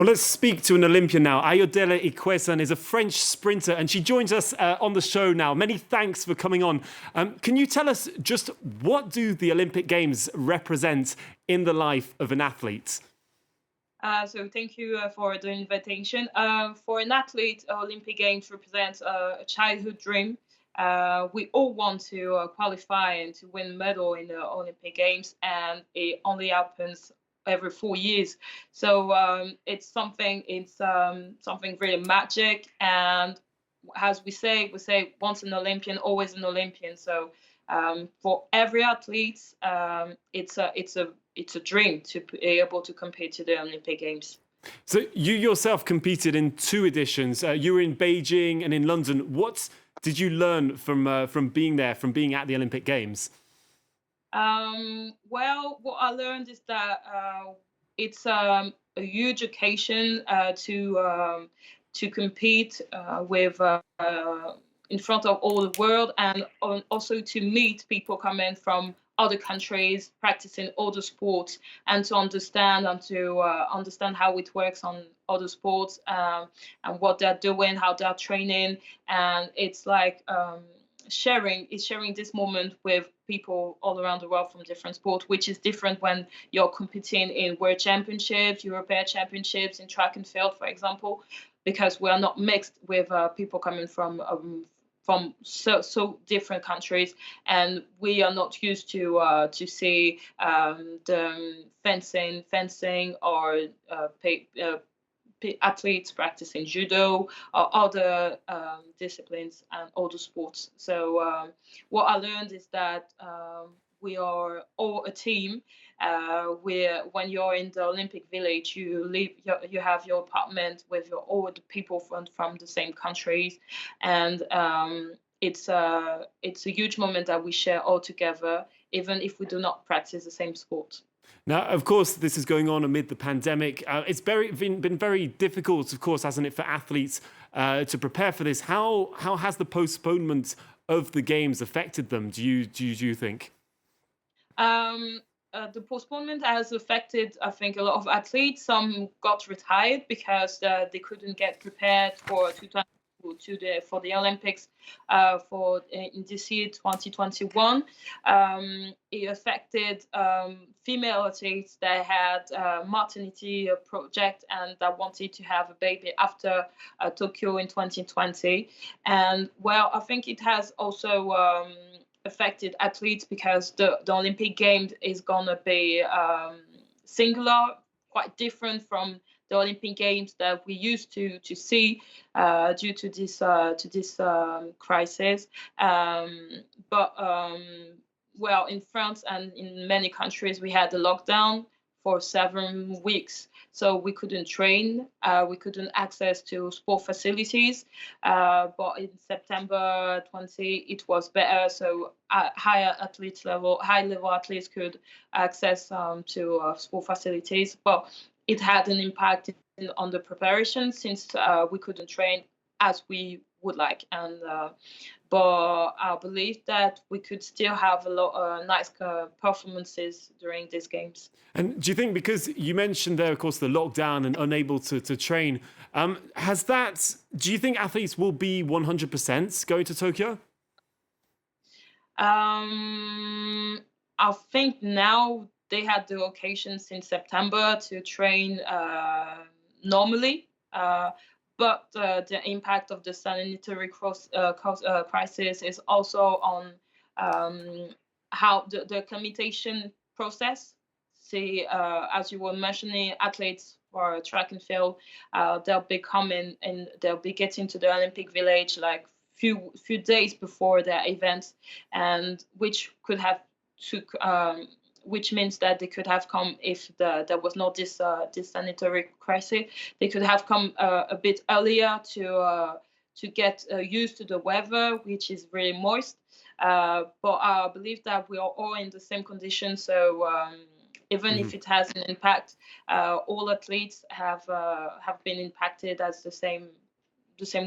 Well, let's speak to an Olympian now. Ayodelé Ikuesan is a French sprinter, and she joins us on the show now. Many thanks for coming on. Can you tell us just what do the Olympic Games represent in the life of an athlete? So thank you for the invitation. For an athlete, Olympic Games represents a childhood dream. We all want to qualify and to win medal in the Olympic Games, and it only happens every 4 years. So it's something really magic. And as we say once an Olympian, always an Olympian. So for every athlete, it's a dream to be able to compete to the Olympic Games. So you yourself competed in two editions. You were in Beijing and in London. What did you learn from being there, from being at the Olympic Games? Well, what I learned is that it's a huge occasion to compete with in front of all the world, and also to meet people coming from other countries practicing other sports, and to understand how it works on other sports, and what they're doing, how they're training. And it's like sharing this moment with people all around the world from different sports, which is different when you're competing in world championships, European championships, in track and field, for example, because we are not mixed with people coming from so different countries, and we are not used to see the fencing or athletes practicing judo or other disciplines and other sports. So what I learned is that we are all a team. Where when you're in the Olympic Village, you have your apartment with all the people from the same countries, and it's a huge moment that we share all together, even if we do not practice the same sport. Now, of course, this is going on amid the pandemic. It's been very difficult, of course, hasn't it, for athletes to prepare for this? How has the postponement of the games affected them? Do you think? The postponement has affected, I think, a lot of athletes. Some got retired because they couldn't get prepared for the Olympics for in this year 2021. It affected female athletes that had a maternity project and that wanted to have a baby after Tokyo in 2020. And well, I think it has also affected athletes because the Olympic Games is gonna be singular, quite different from the Olympic Games that we used to see due to this crisis. But well, in France and in many countries, we had a lockdown for 7 weeks, so we couldn't train, we couldn't access to sport facilities. But in September 20, it was better, so high level athletes could access to sport facilities. But it had an impact on the preparation since we couldn't train as we would like. And but I believe that we could still have a lot nice performances during these games. And do you think, because you mentioned there, of course, the lockdown and unable to train, do you think athletes will be 100% going to Tokyo? I think now they had the occasion since September to train normally, but the impact of the sanitary crisis is also on how the acclimatation process. See, as you were mentioning, athletes for track and field, they'll be coming and they'll be getting to the Olympic Village like few days before their events, and which means that they could have come if there was not this sanitary crisis. They could have come a bit earlier to get used to the weather, which is really moist. But I believe that we are all in the same conditions, so even if it has an impact, all athletes have been impacted as the same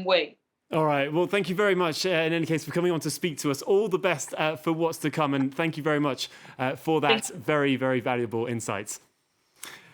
way. All right. Well, thank you very much, in any case, for coming on to speak to us. All the best for what's to come. And thank you very much for that Thank very, very valuable insights.